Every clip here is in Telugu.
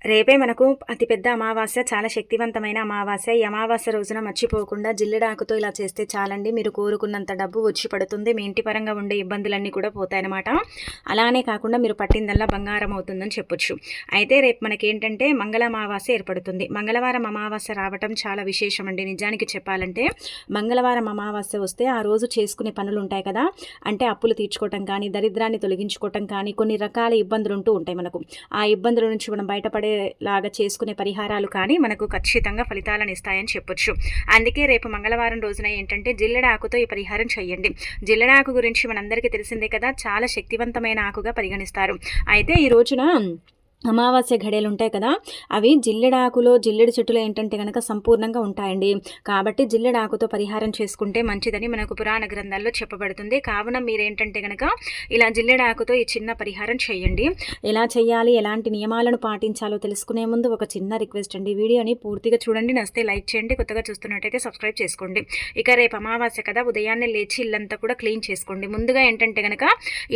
రేపే మనకు అతిపెద్ద అమావాస్య, చాలా శక్తివంతమైన అమావాస్య. ఈ అమావాస్య రోజున మర్చిపోకుండా జిల్లెడాకుతో ఇలా చేస్తే చాలండి, మీరు కోరుకున్నంత డబ్బు వచ్చి పడుతుంది. మీ ఇంటి పరంగా ఉండే ఇబ్బందులన్నీ కూడా పోతాయన్నమాట. అలానే కాకుండా మీరు పట్టిందల్లా బంగారం అవుతుందని చెప్పొచ్చు. అయితే రేపు మనకేంటంటే మంగళ అమావాస్య ఏర్పడుతుంది. మంగళవారం అమావాస్య రావటం చాలా విశేషం అండి. నిజానికి చెప్పాలంటే మంగళవారం అమావాస్య వస్తే ఆ రోజు చేసుకునే పనులు ఉంటాయి కదా, అంటే అప్పులు తీర్చుకోవటం కానీ, దరిద్రాన్ని తొలగించుకోవటం కానీ, కొన్ని రకాల ఇబ్బందులు ఉంటూ ఉంటాయి మనకు. ఆ ఇబ్బందుల నుంచి మనం బయటపడేలాగా చేసుకునే పరిహారాలు కానీ మనకు ఖచ్చితంగా ఫలితాలను ఇస్తాయని చెప్పొచ్చు. అందుకే రేపు మంగళవారం రోజున ఏంటంటే జిల్లెడాకుతో ఈ పరిహారం చేయండి. జిల్లెడాకు గురించి మనందరికీ తెలిసిందే కదా, చాలా శక్తివంతమైన ఆకుగా పరిగణిస్తారు. అయితే ఈ రోజున అమావాస్య ఘడియలు ఉంటాయి కదా, అవి జిల్లెడాకులో జిల్లెడు చెట్టులో ఏంటంటే కనుక సంపూర్ణంగా ఉంటాయండి. కాబట్టి జిల్లెడాకుతో పరిహారం చేసుకుంటే మంచిదని మనకు పురాణ గ్రంథాల్లో చెప్పబడుతుంది. కావున మీరేంటంటే కనుక ఇలా జిల్లెడాకుతో ఈ చిన్న పరిహారం చేయండి. ఎలా చేయాలి, ఎలాంటి నియమాలను పాటించాలో తెలుసుకునే ముందు ఒక చిన్న రిక్వెస్ట్ అండి, వీడియోని పూర్తిగా చూడండి, నచ్చితే లైక్ చేయండి, కొత్తగా చూస్తున్నట్టయితే సబ్స్క్రైబ్ చేసుకోండి. ఇక రేపు అమావాస్య కదా, ఉదయాన్నే లేచి ఇల్లంతా కూడా క్లీన్ చేసుకోండి. ముందుగా ఏంటంటే కనుక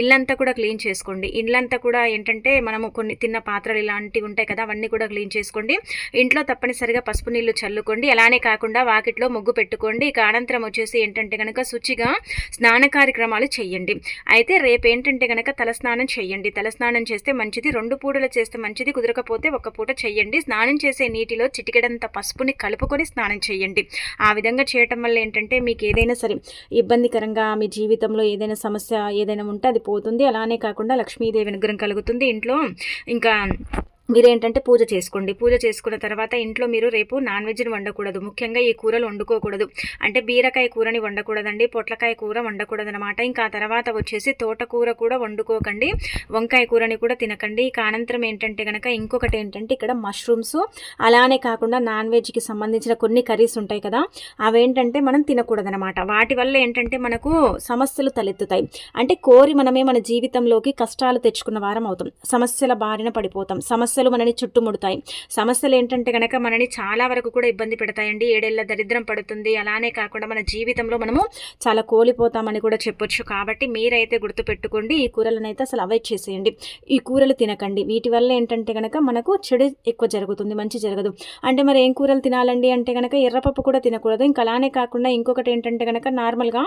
ఇల్లంతా కూడా క్లీన్ చేసుకోండి. ఇల్లంతా కూడా ఏంటంటే మనము కొన్ని తిన్న పాత్రలు ఇలాంటివి ఉంటాయి కదా, అవన్నీ కూడా క్లీన్ చేసుకోండి. ఇంట్లో తప్పనిసరిగా పసుపు నీళ్లు చల్లుకోండి. అలానే కాకుండా వాకిట్లో ముగ్గు పెట్టుకోండి. ఇక అనంతరం వచ్చేసి ఏంటంటే కనుక శుచిగా స్నాన కార్యక్రమాలు చేయండి. అయితే రేపు ఏంటంటే కనుక తలస్నానం చేయండి. తలస్నానం చేస్తే మంచిది, 2 పూటలు చేస్తే మంచిది, కుదరకపోతే 1 పూట చేయండి. స్నానం చేసే నీటిలో చిటికెడంత పసుపుని కలుపుకొని స్నానం చేయండి. ఆ విధంగా చేయటం వల్ల ఏంటంటే మీకు ఏదైనా సరే ఇబ్బందికరంగా మీ జీవితంలో ఏదైనా సమస్య ఏదైనా ఉంటే అది పోతుంది. అలానే కాకుండా లక్ష్మీదేవి అనుగ్రహం కలుగుతుంది ఇంట్లో. ఇంకా మీరేంటంటే పూజ చేసుకోండి. పూజ చేసుకున్న తర్వాత ఇంట్లో మీరు రేపు నాన్ వెజ్ని వండకూడదు. ముఖ్యంగా ఈ కూరలు వండుకోకూడదు. అంటే బీరకాయ కూరని వండకూడదండి, పొట్లకాయ కూర వండకూడదు అనమాట. ఇంకా తర్వాత వచ్చేసి తోటకూర కూడా వండుకోకండి, వంకాయ కూరని కూడా తినకండి. ఇక అనంతరం ఏంటంటే కనుక ఇంకొకటి ఏంటంటే ఇక్కడ మష్రూమ్స్, అలానే కాకుండా నాన్ వెజ్కి సంబంధించిన కొన్ని కర్రీస్ ఉంటాయి కదా, అవేంటంటే మనం తినకూడదనమాట. వాటి వల్ల ఏంటంటే మనకు సమస్యలు తలెత్తుతాయి. అంటే కోరి మనమే మన జీవితంలోకి కష్టాలు తెచ్చుకున్న వారం అవుతాం, సమస్యల బారిన పడిపోతాం, సమస్యలు మనని చుట్టుముడతాయి. సమస్యలు ఏంటంటే కనుక మనని చాలా వరకు కూడా ఇబ్బంది పెడతాయండి. 7 ఏళ్ల దరిద్రం పడుతుంది. అలానే కాకుండా మన జీవితంలో మనము చాలా కోల్పోతామని కూడా చెప్పొచ్చు. కాబట్టి మీరైతే గుర్తుపెట్టుకోండి, ఈ కూరలను అయితే అసలు అవాయిడ్ చేసేయండి. ఈ కూరలు తినకండి. వీటి వల్ల ఏంటంటే కనుక మనకు చెడు ఎక్కువ జరుగుతుంది, మంచి జరగదు. అంటే మరి ఏం కూరలు తినాలండి అంటే కనుక ఎర్రపప్పు కూడా తినకూడదు. ఇంకా అలానే కాకుండా ఇంకొకటి ఏంటంటే కనుక నార్మల్గా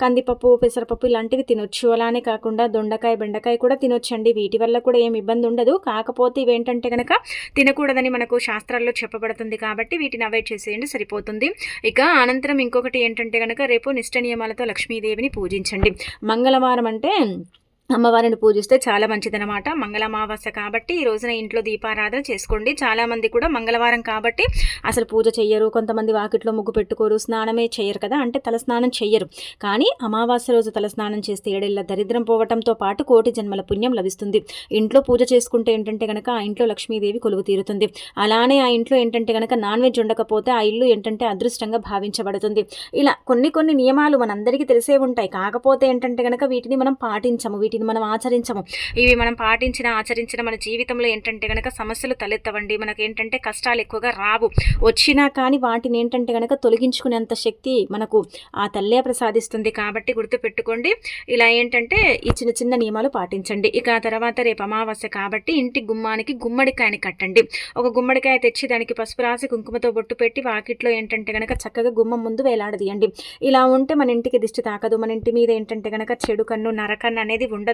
కందిపప్పు, పెసరపప్పు ఇలాంటివి తినొచ్చు. అలానే కాకుండా దొండకాయ, బెండకాయ కూడా తినొచ్చండి. వీటి వల్ల కూడా ఏమి ఇబ్బంది ఉండదు. కాకపోతే ఇవేంటంటే కనుక తినకూడదని మనకు శాస్త్రాల్లో చెప్పబడుతుంది. కాబట్టి వీటిని అవాయిడ్ చేసేయండి, సరిపోతుంది. ఇక అనంతరం ఇంకొకటి ఏంటంటే కనుక రేపు నిష్ట నియమాలతో లక్ష్మీదేవిని పూజించండి. మంగళవారం అంటే అమ్మవారిని పూజిస్తే చాలా మంచిదనమాట. మంగళ అమావాస్య కాబట్టి ఈ రోజున ఇంట్లో దీపారాధన చేసుకోండి. చాలామంది కూడా మంగళవారం కాబట్టి అసలు పూజ చెయ్యరు, కొంతమంది వాకిట్లో ముగ్గు పెట్టుకోరు, స్నానమే చెయ్యరు కదా, అంటే తలస్నానం చెయ్యరు. కానీ అమావాస్య రోజు తలస్నానం చేస్తే 7 ఏళ్ల దరిద్రం పోవటంతో పాటు కోటి జన్మల పుణ్యం లభిస్తుంది. ఇంట్లో పూజ చేసుకుంటే ఏంటంటే కనుక ఆ ఇంట్లో లక్ష్మీదేవి కొలువు తీరుతుంది. అలానే ఆ ఇంట్లో ఏంటంటే కనుక నాన్ వెజ్ ఉండకపోతే ఆ ఇల్లు ఏంటంటే అదృష్టంగా భావించబడుతుంది. ఇలా కొన్ని నియమాలు మనందరికీ తెలిసే ఉంటాయి. కాకపోతే ఏంటంటే కనుక వీటిని మనం పాటించము, వీటిని మనం ఆచరించము. ఇవి మనం ఆచరించిన మన జీవితంలో ఏంటంటే కనుక సమస్యలు తలెత్తవండి. మనకి ఏంటంటే కష్టాలు ఎక్కువగా రావు. వచ్చినా కానీ వాటిని ఏంటంటే కనుక తొలగించుకునేంత శక్తి మనకు ఆ తల్లే ప్రసాదిస్తుంది. కాబట్టి గుర్తుపెట్టుకోండి, ఇలా ఏంటంటే ఈ చిన్న నియమాలు పాటించండి. ఇక తర్వాత రేపు అమావాస్య కాబట్టి ఇంటి గుమ్మానికి గుమ్మడికాయని కట్టండి. ఒక గుమ్మడికాయ తెచ్చి దానికి పసుపు రాసి కుంకుమతో బొట్టు పెట్టి వాకిట్లో ఏంటంటే కనుక చక్కగా గుమ్మం ముందు వేలాడదీయండి. ఇలా ఉంటే మన ఇంటికి దిష్టి తాకదు. మన ఇంటి మీద ఏంటంటే కనుక చెడు కన్ను, నరకన్ను అనేది ఉండదండి.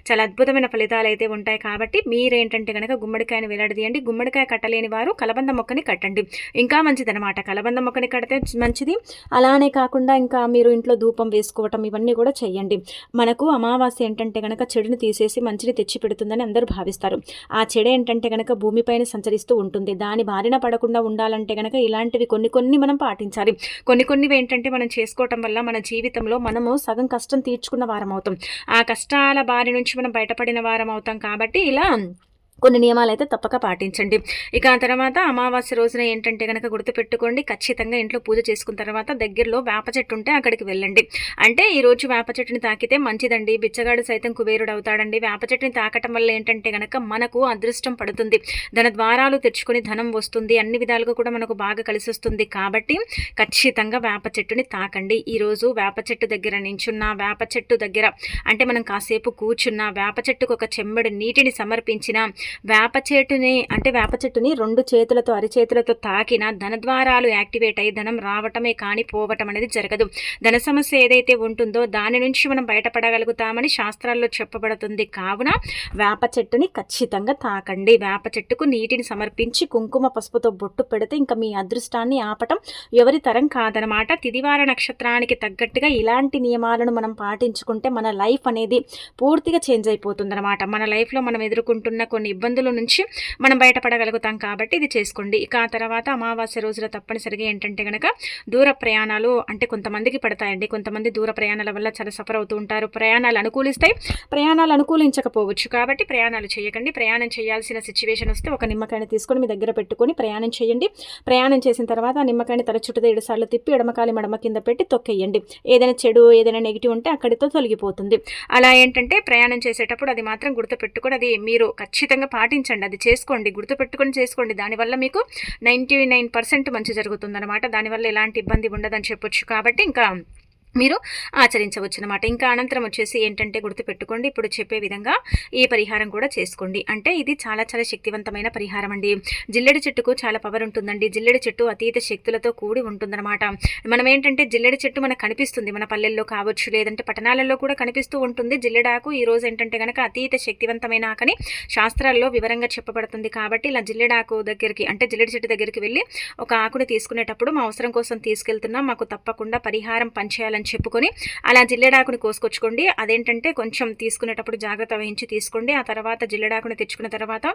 చాలా అద్భుతమైన ఫలితాలు అయితే ఉంటాయి. కాబట్టి మీరేంటంటే కనుక గుమ్మడికాయని వేలాడదీయండి. గుమ్మడికాయ కట్టలేని వారు కలబంద మొక్కని కట్టండి, ఇంకా మంచిదనమాట. కలబంద మొక్కని కడితే మంచిది. అలానే కాకుండా ఇంకా మీరు ఇంట్లో ధూపం వేసుకోవటం ఇవన్నీ కూడా చేయండి. మనకు అమావాస్య ఏంటంటే కనుక చెడుని తీసేసి మంచిని తెచ్చి పెడుతుందని అందరూ భావిస్తారు. ఆ చెడు ఏంటంటే కనుక భూమిపైన సంచరిస్తూ ఉంటుంది. దాని బారిన పడకుండా ఉండాలంటే కనుక ఇలాంటివి కొన్ని మనం పాటించాలి. కొన్ని ఏంటంటే మనం చేసుకోవటం వల్ల మన జీవితంలో మనము సగం కష్టం తీర్చుకున్న వారం అవుతాం, ఆ కష్టాల బారి నుంచి మనం బయటపడిన వారం అవుతాం. కాబట్టి ఇలా కొన్ని నియమాలు అయితే తప్పక పాటించండి. ఇక ఆ తర్వాత అమావాస్య రోజున ఏంటంటే కనుక గుర్తుపెట్టుకోండి, ఖచ్చితంగా ఇంట్లో పూజ చేసుకున్న తర్వాత దగ్గరలో వేప చెట్టు ఉంటే అక్కడికి వెళ్ళండి. అంటే ఈరోజు వేప చెట్టుని తాకితే మంచిదండి. బిచ్చగాడు సైతం కుబేరుడు అవుతాడండి. వేప చెట్టుని తాకటం వల్ల ఏంటంటే కనుక మనకు అదృష్టం పడుతుంది, ధన ద్వారాలు తెచ్చుకొని ధనం వస్తుంది, అన్ని విధాలుగా కూడా మనకు బాగా కలిసి వస్తుంది. కాబట్టి ఖచ్చితంగా వేప చెట్టుని తాకండి. ఈరోజు వేప చెట్టు దగ్గర నించున్న, వేప చెట్టు దగ్గర అంటే మనం కాసేపు కూర్చున్న, వేప చెట్టుకు ఒక చెంబడి నీటిని సమర్పించిన, వేప చెట్టుని 2 చేతులతో అరిచేతులతో తాకిన ధనద్వారాలు యాక్టివేట్ అయ్యి ధనం రావటమే కానీ పోవటం అనేది జరగదు. ధన సమస్య ఏదైతే ఉంటుందో దాని నుంచి మనం బయటపడగలుగుతామని శాస్త్రాల్లో చెప్పబడుతుంది. కావున వేప చెట్టుని ఖచ్చితంగా తాకండి. వేప చెట్టుకు నీటిని సమర్పించి కుంకుమ పసుపుతో బొట్టు పెడితే ఇంకా మీ అదృష్టాన్ని ఆపటం ఎవరి తరం కాదనమాట. తిదివార నక్షత్రానికి తగ్గట్టుగా ఇలాంటి నియమాలను మనం పాటించుకుంటే మన లైఫ్ అనేది పూర్తిగా చేంజ్ అయిపోతుందన్నమాట. మన లైఫ్లో మనం ఎదుర్కొంటున్న కొన్ని ఇబ్బందుల నుంచి మనం బయటపడగలుగుతాం కాబట్టి ఇది చేసుకోండి. ఇక ఆ తర్వాత అమావాస్య రోజున తప్పనిసరిగా ఏంటంటే గనక దూర ప్రయాణాలు అంటే కొంతమందికి పడతాయండి. కొంతమంది దూర ప్రయాణాల వల్ల చాలా సఫర్ అవుతూ ఉంటారు. ప్రయాణాలు అనుకూలిస్తాయి, ప్రయాణాలు అనుకూలించకపోవచ్చు. కాబట్టి ప్రయాణాలు చేయకండి. ప్రయాణం చేయాల్సిన సిచ్యువేషన్ వస్తే ఒక నిమ్మకాయని తీసుకొని మీ దగ్గర పెట్టుకొని ప్రయాణం చేయండి. ప్రయాణం చేసిన తర్వాత ఆ నిమ్మకాయని తల చుట్టూ 7 సార్లు తిప్పి ఎడమకాలి మడమ కింద పెట్టి తొక్కేయండి. ఏదైనా చెడు ఏదైనా నెగిటివ్ ఉంటే అక్కడితో తొలగిపోతుంది. అలా ఏంటంటే ప్రయాణం చేసేటప్పుడు అది మాత్రం గుర్తుపెట్టుకొని అది మీరు ఖచ్చితంగా పాటించండి. అది చేసుకోండి, గుర్తుపెట్టుకొని చేసుకోండి. దానివల్ల మీకు 99% మంచి జరుగుతుందన్నమాట. దానివల్ల ఎలాంటి ఇబ్బంది ఉండదని చెప్పొచ్చు. కాబట్టి ఇంకా మీరు ఆచరించవచ్చు అనమాట. ఇంకా అనంతరం వచ్చేసి ఏంటంటే గుర్తుపెట్టుకోండి, ఇప్పుడు చెప్పే విధంగా ఈ పరిహారం కూడా చేసుకోండి. అంటే ఇది చాలా చాలా శక్తివంతమైన పరిహారం అండి. జిల్లెడి చెట్టుకు చాలా పవర్ ఉంటుందండి. జిల్లెడి చెట్టు అతీత శక్తులతో కూడి ఉంటుందన్నమాట. మనం ఏంటంటే జిల్లెడి చెట్టు మనకు కనిపిస్తుంది, మన పల్లెల్లో కావచ్చు లేదంటే పట్టణాలలో కూడా కనిపిస్తూ ఉంటుంది. జిల్లెడాకు ఈ రోజు ఏంటంటే కనుక అతీత శక్తివంతమైన ఆకని శాస్త్రాల్లో వివరంగా చెప్పబడుతుంది. కాబట్టి ఇలా జిల్లెడాకు దగ్గరికి అంటే జిల్లెడి చెట్టు దగ్గరికి వెళ్ళి ఒక ఆకుని తీసుకునేటప్పుడు మా అవసరం కోసం తీసుకెళ్తున్నాం, మాకు తప్పకుండా పరిహారం పనిచేయాలని చెప్పుకొని అలా జిల్లెడాకుని కోసుకొచ్చుకోండి. అదేంటంటే కొంచెం తీసుకునేటప్పుడు జాగ్రత్త వహించి తీసుకోండి. ఆ తర్వాత జిల్లెడాకుని తెచ్చుకున్న తర్వాత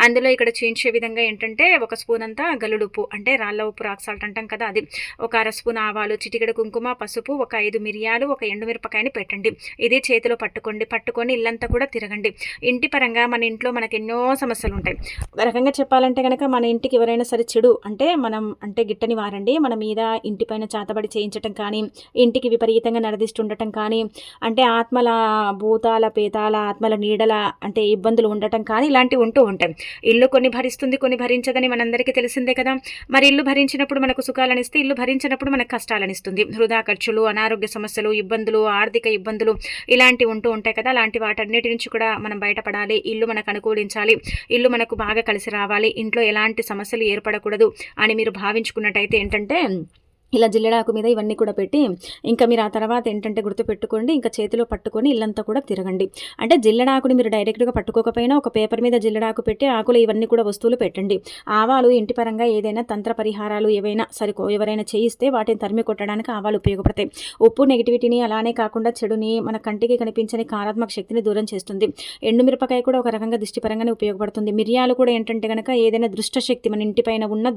అందులో ఇక్కడ చేయించే విధంగా ఏంటంటే 1 స్పూన్ అంతా గల్లుడుప్పు అంటే రాళ్ళ ఉప్పు, రాక్ సాల్ట్ అంటాం కదా, అది 1 అర స్పూన్ ఆవాలు, చిటికెడు కుంకుమ, పసుపు, 1 5 మిరియాలు, 1 ఎండుమిరపకాయని పెట్టండి. ఇది చేతిలో పట్టుకొని ఇల్లంతా కూడా తిరగండి. ఇంటి పరంగా మన ఇంట్లో మనకు ఎన్నో సమస్యలు ఉంటాయి. ఒక రకంగా చెప్పాలంటే కనుక మన ఇంటికి ఎవరైనా సరే చెడు అంటే మనం అంటే గిట్టని వారండి మన మీద ఇంటిపైన చాతబడి చేయించటం కానీ, ఇంటికి విపరీతంగా నరదిస్తుండటం కానీ, అంటే ఆత్మల భూతాల పేతాల ఆత్మల నీడల అంటే ఇబ్బందులు ఉండటం కానీ ఇలాంటివి ఉంటూ ఉంటాయి. ఇల్లు కొన్ని భరిస్తుంది, కొన్ని భరించదని మనందరికీ తెలిసిందే కదా. మరి ఇల్లు భరించినప్పుడు మనకు సుఖాలనిస్తే, ఇల్లు భరించినప్పుడు మనకు కష్టాలనిస్తుంది. వృధా ఖర్చులు, అనారోగ్య సమస్యలు, ఇబ్బందులు, ఆర్థిక ఇబ్బందులు ఇలాంటివి ఉంటూ ఉంటాయి కదా. అలాంటి వాటన్నిటి నుంచి కూడా మనం బయటపడాలి. ఇల్లు మనకు అనుకూలించాలి, ఇల్లు మనకు బాగా కలిసి రావాలి, ఇంట్లో ఎలాంటి సమస్యలు ఏర్పడకూడదు అని మీరు భావించుకున్నట్టయితే ఏంటంటే ఇలా జిల్లెడాకు మీద ఇవన్నీ కూడా పెట్టి ఇంకా మీరు ఆ తర్వాత ఏంటంటే గుర్తుపెట్టుకోండి, ఇంకా చేతిలో పట్టుకొని ఇల్లంతా కూడా తిరగండి. అంటే జిల్లెడాకుని మీరు డైరెక్ట్గా పట్టుకోకపోయినా ఒక పేపర్ మీద జిల్లెడాకు పెట్టి ఆకులు ఇవన్నీ కూడా వస్తువులు పెట్టండి. ఆవాలు ఇంటి పరంగా ఏదైనా తంత్ర పరిహారాలు ఏవైనా ఎవరైనా చేయిస్తే వాటిని తరిమి కొట్టడానికి ఆవాలు ఉపయోగపడతాయి. ఉప్పు నెగిటివిటీని అలానే కాకుండా చెడుని మన కంటికి కనిపించని కారాత్మక శక్తిని దూరం చేస్తుంది. ఎండుమిరపకాయ కూడా ఒక రకంగా దృష్టిపరంగానే ఉపయోగపడుతుంది. మిరియాలు కూడా ఏంటంటే కనుక ఏదైనా దృష్ట శక్తి మన ఇంటిపైన ఉన్న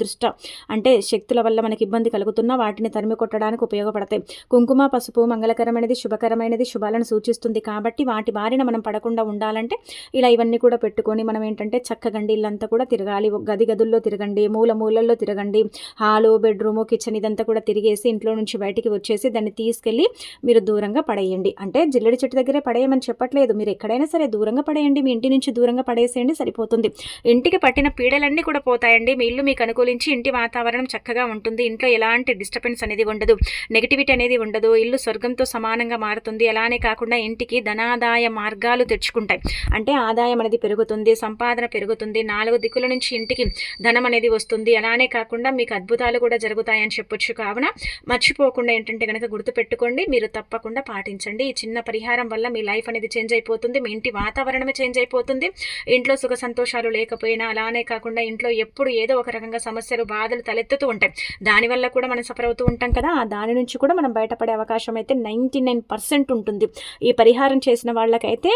అంటే శక్తుల వల్ల మనకి ఇబ్బంది కలుగుతున్నా వాటిని తరిమి కొట్టడానికి ఉపయోగపడతాయి. కుంకుమ, పసుపు మంగళకరమైనది, శుభకరమైనది, శుభాలను సూచిస్తుంది. కాబట్టి వాటి బారిన మనం పడకుండా ఉండాలంటే ఇలా ఇవన్నీ కూడా పెట్టుకొని మనం ఏంటంటే చక్కగండి ఇల్లంతా కూడా తిరగాలి. గదుల్లో తిరగండి, మూలల్లో తిరగండి, హాలు, బెడ్రూము, కిచెన్ ఇదంతా కూడా తిరిగేసి ఇంట్లో నుంచి బయటికి వచ్చేసి దాన్ని తీసుకెళ్ళి మీరు దూరంగా పడేయండి. అంటే జిల్లెడి చెట్టు దగ్గరే పడేయమని చెప్పట్లేదు, మీరు ఎక్కడైనా సరే దూరంగా పడేయండి. మీ ఇంటి నుంచి దూరంగా పడేసేయండి, సరిపోతుంది. ఇంటికి పట్టిన పీడలన్నీ కూడా పోతాయండి. మీ ఇల్లు మీకు అనుకూలించి ఇంటి వాతావరణం చక్కగా ఉంటుంది. ఇంట్లో ఎలాంటి డిస్టర్బెన్స్ అనేది ఉండదు, నెగిటివిటీ అనేది ఉండదు. ఇల్లు స్వర్గంతో సమానంగా మారుతుంది. అలానే కాకుండా ఇంటికి ధనాదాయ మార్గాలు తెచ్చుకుంటాయి. అంటే ఆదాయం అనేది పెరుగుతుంది, సంపాదన పెరుగుతుంది, 4 దిక్కుల నుంచి ఇంటికి ధనం అనేది వస్తుంది. అలానే కాకుండా మీకు అద్భుతాలు కూడా జరుగుతాయని చెప్పొచ్చు. కావున మర్చిపోకుండా ఏంటంటే కనుక గుర్తుపెట్టుకోండి, మీరు తప్పకుండా పాటించండి. ఈ చిన్న పరిహారం వల్ల మీ లైఫ్ అనేది చేంజ్ అయిపోతుంది, మీ ఇంటి వాతావరణమే చేంజ్ అయిపోతుంది. ఇంట్లో సుఖ సంతోషాలు లేకపోయినా అలానే కాకుండా ఇంట్లో ఎప్పుడు ఏదో ఒక రకంగా సమస్యలు, బాధలు తలెత్తుతూ ఉంటాయి. దానివల్ల కూడా మనం సఫర్ అవుతూ ఉంటాం కదా. దాని నుంచి కూడా మనం బయటపడే అవకాశం అయితే 99% ఉంటుంది. ఈ పరిహారం చేసిన వాళ్ళకైతే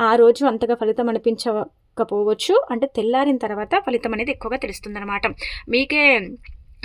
ఆ రోజు అంతగా ఫలితం అనిపించకపోవచ్చు, అంటే తెల్లారిన తర్వాత ఫలితం అనేది ఎక్కువగా తెలుస్తుందన్నమాట. మీకే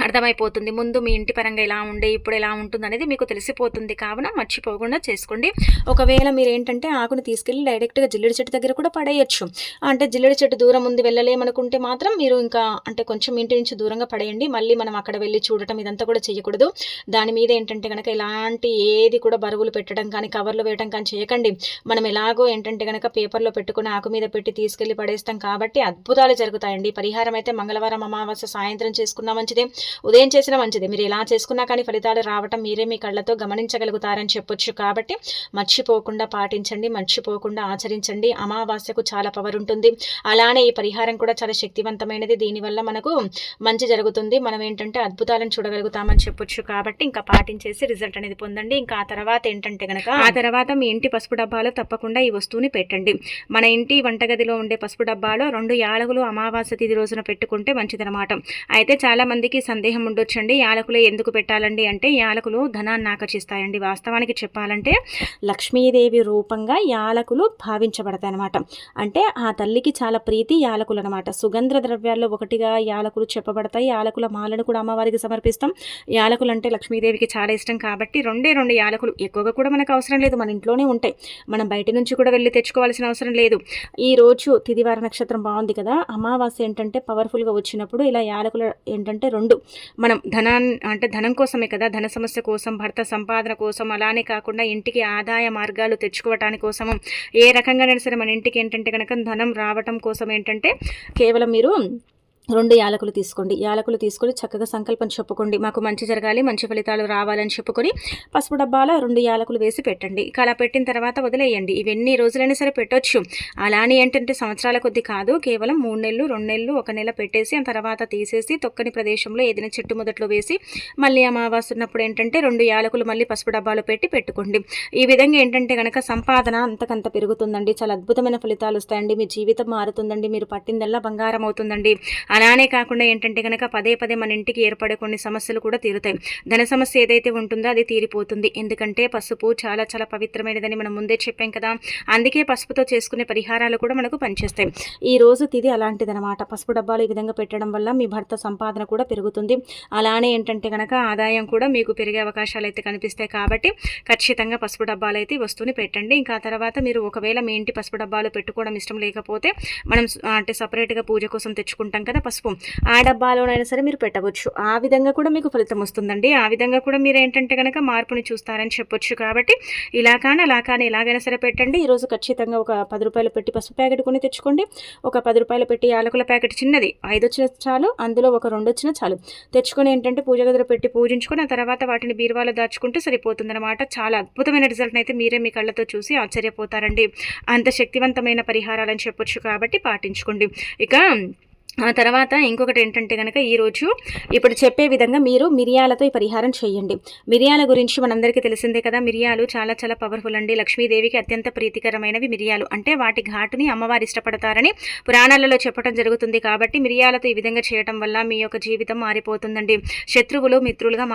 అర్థమైపోతుంది. ముందు మీ ఇంటి పరంగా ఎలా ఉండే ఇప్పుడు ఎలా ఉంటుంది అనేది మీకు తెలిసిపోతుంది. కావున మర్చిపోకుండా చేసుకోండి. ఒకవేళ మీరు ఏంటంటే ఆకుని తీసుకెళ్ళి డైరెక్ట్గా జిల్లెడి చెట్టు దగ్గర కూడా పడేయచ్చు. అంటే జిల్లెడి చెట్టు దూరం ఉంది వెళ్ళలేమనుకుంటే మాత్రం మీరు ఇంకా అంటే కొంచెం ఇంటి నుంచి దూరంగా పడేయండి. మళ్ళీ మనం అక్కడ వెళ్ళి చూడటం ఇదంతా కూడా చేయకూడదు. దాని మీద ఏంటంటే కనుక ఇలాంటి ఏది కూడా బరువులు పెట్టడం కానీ కవర్లు వేయడం కానీ చేయకండి. మనం ఎలాగో ఏంటంటే కనుక పేపర్లో పెట్టుకుని ఆకు మీద పెట్టి తీసుకెళ్ళి పడేస్తాం కాబట్టి అద్భుతాలు జరుగుతాయండి. పరిహారం అయితే మంగళవారం అమావాస్య సాయంత్రం చేసుకున్నా మంచిదే, ఉదయం చేసినా మంచిదే. మీరు ఎలా చేసుకున్నా కానీ ఫలితాలు రావటం మీరే మీ కళ్ళతో గమనించగలుగుతారని చెప్పొచ్చు. కాబట్టి మర్చిపోకుండా పాటించండి, మర్చిపోకుండా ఆచరించండి. అమావాస్యకు చాలా పవర్ ఉంటుంది. అలానే ఈ పరిహారం కూడా చాలా శక్తివంతమైనది. దీనివల్ల మనకు మంచి జరుగుతుంది. మనం ఏంటంటే అద్భుతాలను చూడగలుగుతామని చెప్పొచ్చు. కాబట్టి ఇంకా పాటించేసి రిజల్ట్ అనేది పొందండి. ఇంకా ఆ తర్వాత ఏంటంటే కనుక ఆ తర్వాత మీ ఇంటి పసుపు డబ్బాలో తప్పకుండా ఈ వస్తువుని పెట్టండి. మన ఇంటి వంటగదిలో ఉండే పసుపు డబ్బాలో 2 యాలకులు అమావాస్య తిథి రోజున పెట్టుకుంటే మంచిదనమాట. అయితే చాలా మందికి సందేహం ఉండొచ్చండి, యాలకులే ఎందుకు పెట్టాలండి అంటే, యాలకులు ధనాన్ని ఆకర్షిస్తాయండి. వాస్తవానికి చెప్పాలంటే లక్ష్మీదేవి రూపంగా యాలకులు భావించబడతాయి అనమాట. అంటే ఆ తల్లికి చాలా ప్రీతి యాలకులు అనమాట. సుగంధ ద్రవ్యాల్లో ఒకటిగా యాలకులు చెప్పబడతాయి. యాలకుల మాలను కూడా అమ్మవారికి సమర్పిస్తాం. యాలకులు అంటే లక్ష్మీదేవికి చాలా ఇష్టం. కాబట్టి 2 యాలకులు, ఎక్కువగా కూడా మనకు అవసరం లేదు, మన ఇంట్లోనే ఉంటాయి. మనం బయట నుంచి కూడా వెళ్ళి తెచ్చుకోవాల్సిన అవసరం లేదు. ఈ రోజు తిదివార నక్షత్రం బాగుంది కదా, అమావాస్య ఏంటంటే పవర్ఫుల్గా వచ్చినప్పుడు ఇలా యాలకులు ఏంటంటే 2 మనం ధనం కోసమే కదా, ధన సమస్య కోసం, భర్త సంపాదన కోసం, అలానే కాకుండా ఇంటికి ఆదాయ మార్గాలు తెచ్చుకోవటానికి కోసము, ఏ రకంగానైనా సరే మన ఇంటికి ఏంటంటే కనుక ధనం రావటం కోసం ఏంటంటే కేవలం మీరు 2 యాలకులు తీసుకోండి. యాలకులు తీసుకొని చక్కగా సంకల్పం చెప్పుకోండి, మాకు మంచి జరగాలి, మంచి ఫలితాలు రావాలని చెప్పుకొని పసుపు డబ్బాలో 2 యాలకులు వేసి పెట్టండి. అలా పెట్టిన తర్వాత వదిలేయండి. ఇవన్నీ రోజులైనా సరే పెట్టొచ్చు. అలానే ఏంటంటే సంవత్సరాల కొద్ది కాదు, కేవలం 3 నెలలు, 2 నెలలు, 1 నెల పెట్టేసి ఆ తర్వాత తీసేసి తొక్కని ప్రదేశంలో ఏదైనా చెట్టు మొదట్లో వేసి మళ్ళీ అమావాస్య ఉన్నప్పుడు ఏంటంటే 2 యాలకులు మళ్ళీ పసుపు డబ్బాలో పెట్టుకోండి. ఈ విధంగా ఏంటంటే కనుక సంపాదన అంతకంత పెరుగుతుందండి. చాలా అద్భుతమైన ఫలితాలు వస్తాయండి. మీ జీవితం మారుతుందండి. మీరు పట్టిందల్లా బంగారం అవుతుందండి. అలానే కాకుండా ఏంటంటే కనుక పదే మన ఇంటికి ఏర్పడే కొన్ని సమస్యలు కూడా తీరుతాయి. ధన సమస్య ఏదైతే ఉంటుందో అది తీరిపోతుంది. ఎందుకంటే పసుపు చాలా చాలా పవిత్రమైనదని మనం ముందే చెప్పాం కదా. అందుకే పసుపుతో చేసుకునే పరిహారాలు కూడా మనకు పనిచేస్తాయి. ఈ రోజు తిది అలాంటిదనమాట. పసుపు డబ్బాలు ఈ విధంగా పెట్టడం వల్ల మీ భర్త సంపాదన కూడా పెరుగుతుంది. అలానే ఏంటంటే కనుక ఆదాయం కూడా మీకు పెరిగే అవకాశాలు అయితే కనిపిస్తాయి. కాబట్టి ఖచ్చితంగా పసుపు డబ్బాలు అయితే వస్తువుని పెట్టండి. ఇంకా తర్వాత మీరు ఒకవేళ మీ ఇంటి పసుపు డబ్బాలు పెట్టుకోవడం ఇష్టం లేకపోతే మనం అంటే సపరేట్గా పూజ కోసం తెచ్చుకుంటాం కదా పసుపు, ఆ డబ్బాలోనైనా సరే మీరు పెట్టవచ్చు. ఆ విధంగా కూడా మీకు ఫలితం వస్తుందండి. ఆ విధంగా కూడా మీరు ఏంటంటే కనుక మార్పుని చూస్తారని చెప్పొచ్చు. కాబట్టి ఇలా కానీ అలా కానీ ఎలాగైనా సరే పెట్టండి. ఈరోజు ఖచ్చితంగా ఒక 10 రూపాయలు పెట్టి పసుపు ప్యాకెట్ కొని తెచ్చుకోండి. ఒక 10 రూపాయలు పెట్టి యాలకుల ప్యాకెట్ చిన్నది 5 వచ్చినా చాలు, అందులో ఒక 2 వచ్చినా చాలు తెచ్చుకొని ఏంటంటే పూజ గదిలో పెట్టి పూజించుకొని ఆ తర్వాత వాటిని బీరువాలో దాచుకుంటే సరిపోతుందన్నమాట. చాలా అద్భుతమైన రిజల్ట్ని అయితే మీరే మీ కళ్ళతో చూసి ఆశ్చర్యపోతారండి. అంత శక్తివంతమైన పరిహారాలని చెప్పొచ్చు. కాబట్టి పాటించుకోండి. ఇక ఆ తర్వాత ఇంకొకటి ఏంటంటే కనుక ఈరోజు ఇప్పుడు చెప్పే విధంగా మీరు మిరియాలతో ఈ పరిహారం చేయండి. మిరియాల గురించి మనందరికీ తెలిసిందే కదా. మిరియాలు చాలా చాలా పవర్ఫుల్ అండి. లక్ష్మీదేవికి అత్యంత ప్రీతికరమైనవి మిరియాలు. అంటే వాటి ఘాటుని అమ్మవారు ఇష్టపడతారని పురాణాలలో చెప్పడం జరుగుతుంది. కాబట్టి మిరియాలతో ఈ విధంగా చేయడం వల్ల మీ యొక్క జీవితం మారిపోతుందండి. శత్రువులు మిత్రులుగా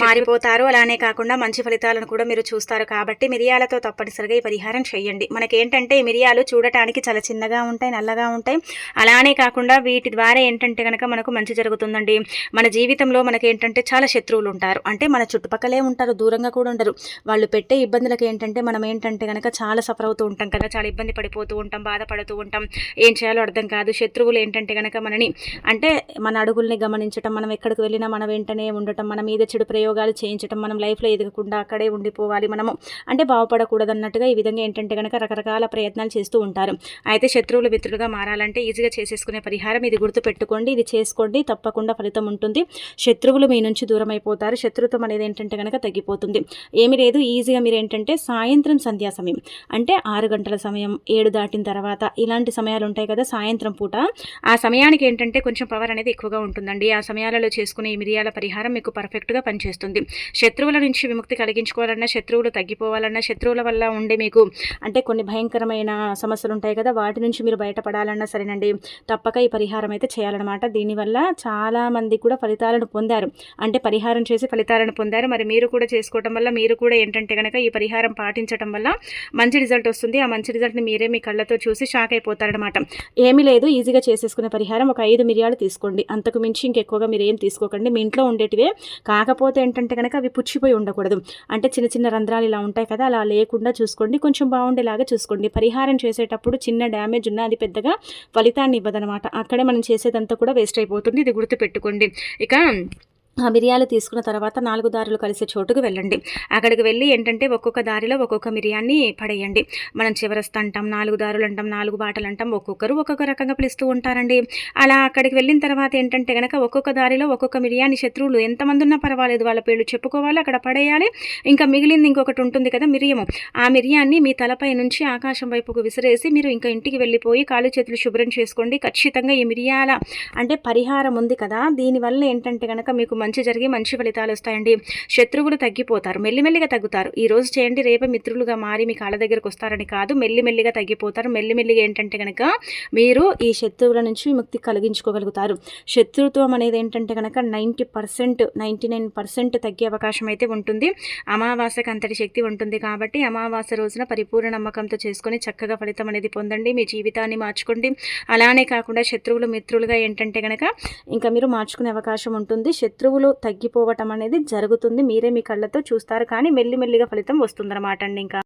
మారిపోతారు. అలానే కాకుండా మంచి ఫలితాలను కూడా మీరు చూస్తారు. కాబట్టి మిరియాలతో తప్పనిసరిగా ఈ పరిహారం చేయండి. మనకేంటంటే మిరియాలు చూడటానికి చాలా చిన్నగా ఉంటాయి, నల్లగా ఉంటాయి. అలానే కాకుండా వీటి ద్వారా ఏంటంటే కనుక మనకు మంచి జరుగుతుందండి. మన జీవితంలో మనకేంటంటే చాలా శత్రువులు ఉంటారు. అంటే మన చుట్టుపక్కలే ఉంటారు, దూరంగా కూడా ఉండరు. వాళ్ళు పెట్టే ఇబ్బందులకు ఏంటంటే మనం ఏంటంటే కనుక చాలా సఫర్ అవుతూ ఉంటాం కదా, చాలా ఇబ్బంది పడిపోతూ ఉంటాం, బాధపడుతూ ఉంటాం. ఏం చేయాలో అర్థం కాదు. శత్రువులు ఏంటంటే కనుక మనని అంటే మన అడుగుల్ని గమనించడం, మనం ఎక్కడికి వెళ్ళినా మన వెంటనే ఉండటం, మన మీద చెడు ప్రయోగాలు చేయించడం, మనం లైఫ్లో ఎదగకుండా అక్కడే ఉండిపోవాలి మనము అంటే బాగుపడకూడదు అన్నట్టుగా ఈ విధంగా ఏంటంటే కనుక రకరకాల ప్రయత్నాలు చేస్తూ ఉంటారు. అయితే శత్రువులు మిత్రులుగా మారాలంటే ఈజీగా చేసేసుకునే పరిహారం ఇది. గుర్తు పెట్టుకోండి, ఇది చేసుకోండి, తప్పకుండా ఫలితం ఉంటుంది. శత్రువులు మీ నుంచి దూరం అయిపోతారు. శత్రుత్వం అనేది ఏంటంటే కనుక తగ్గిపోతుంది. ఏమీ లేదు, ఈజీగా మీరు ఏంటంటే సాయంత్రం సంధ్యా సమయం అంటే 6 గంటల సమయం, 7 దాటిన తర్వాత ఇలాంటి సమయాలు ఉంటాయి కదా సాయంత్రం పూట, ఆ సమయానికి ఏంటంటే కొంచెం పవర్ అనేది ఎక్కువగా ఉంటుందండి. ఆ సమయాలలో చేసుకునే ఈ మిరియాల పరిహారం మీకు పర్ఫెక్ట్గా పనిచేస్తుంది. శత్రువుల నుంచి విముక్తి కలిగించుకోవాలన్నా, శత్రువులు తగ్గిపోవాలన్నా, శత్రువుల వల్ల ఉండే మీకు అంటే కొన్ని భయంకరమైన సమస్యలు ఉంటాయి కదా, వాటి నుంచి మీరు బయటపడాలన్నా సరేనండి, తప్పక ఈ పరిహారం అయితే చేయాలన్నమాట. దీనివల్ల చాలా మంది కూడా ఫలితాలను పొందారు. అంటే పరిహారం చేసి ఫలితాలను పొందారు. మరి మీరు కూడా చేసుకోవడం వల్ల మీరు కూడా ఏంటంటే కనుక ఈ పరిహారం పాటించడం వల్ల మంచి రిజల్ట్ వస్తుంది. ఆ మంచి రిజల్ట్ని మీరే మీ కళ్ళతో చూసి షాక్ అయిపోతారనమాట. ఏమీ లేదు, ఈజీగా చేసేసుకునే పరిహారం. ఒక 5 మిరియాలు తీసుకోండి, అంతకు మించి ఇంకెక్కువగా మీరు ఏం తీసుకోకండి. మీ ఇంట్లో ఉండేటివే, కాకపోతే ఏంటంటే కనుక అవి పుచ్చిపోయి ఉండకూడదు. అంటే చిన్న చిన్న రంధ్రాలు ఇలా ఉంటాయి కదా, అలా లేకుండా చూసుకోండి. కొంచెం బాగుండేలాగా చూసుకోండి. పరిహారం చేసేటప్పుడు చిన్న డ్యామేజ్ ఉన్నా అది పెద్దగా ఫలితాన్ని ఇవ్వదనమాట. అక్కడే మనం చేసేదంతా కూడా వేస్ట్ అయిపోతుంది. ఇది గుర్తుపెట్టుకోండి. ఇక ఆ మిరియాలు తీసుకున్న తర్వాత 4 దారులు కలిసే చోటుకు వెళ్ళండి. అక్కడికి వెళ్ళి ఏంటంటే ఒక్కొక్క దారిలో ఒక్కొక్క మిరియాన్ని పడేయండి. మనం చివరస్త అంటాం, 4 దారులు అంటాం, 4 బాటలు అంటాం, ఒక్కొక్కరు ఒక్కొక్క రకంగా పిలుస్తూ ఉంటారండి. అలా అక్కడికి వెళ్ళిన తర్వాత ఏంటంటే గనక ఒక్కొక్క దారిలో ఒక్కొక్క మిరియాన్ని శత్రువులు ఎంతమంది ఉన్నా పర్వాలేదు వాళ్ళ పేర్లు చెప్పుకోవాలి, అక్కడ పడేయాలి. ఇంకా మిగిలింది ఇంకొకటి ఉంటుంది కదా మిరియము, ఆ మిరియాన్ని మీ తలపై నుంచి ఆకాశం వైపుకు విసిరేసి మీరు ఇంకా ఇంటికి వెళ్ళిపోయి కాళ్ళు చేతులు శుభ్రం చేసుకోండి. ఖచ్చితంగా ఈ మిరియాల అంటే పరిహారం ఉంది కదా, దీనివల్ల ఏంటంటే గనక మీకు మంచి జరిగి మంచి ఫలితాలు వస్తాయండి. శత్రువులు తగ్గిపోతారు, మెల్లిమెల్లిగా తగ్గుతారు. ఈ రోజు చేయండి, రేపే మిత్రులుగా మారి మీ కాళ్ళ దగ్గరకు వస్తారని కాదు, మెల్లిమెల్లిగా తగ్గిపోతారు. మెల్లిమెల్లిగా ఏంటంటే కనుక మీరు ఈ శత్రువుల నుంచి విముక్తి కలిగించుకోగలుగుతారు. శత్రుత్వం అనేది ఏంటంటే కనుక 90%, 99% తగ్గే అవకాశం అయితే ఉంటుంది. అమావాస్యకు అంతటి శక్తి ఉంటుంది కాబట్టి అమావాస్య రోజున పరిపూర్ణ నమ్మకంతో చేసుకొని చక్కగా ఫలితం అనేది పొందండి. మీ జీవితాన్ని మార్చుకోండి. అలానే కాకుండా శత్రువులు మిత్రులుగా ఏంటంటే కనుక ఇంకా మీరు మార్చుకునే అవకాశం ఉంటుంది. శత్రువులు తగ్గిపోవటం అనేది జరుగుతుంది. మీరే మీ కళ్ళతో చూస్తారు, కానీ మెల్లిమెల్లిగా ఫలితం వస్తుందన్నమాట అండి. ఇంకా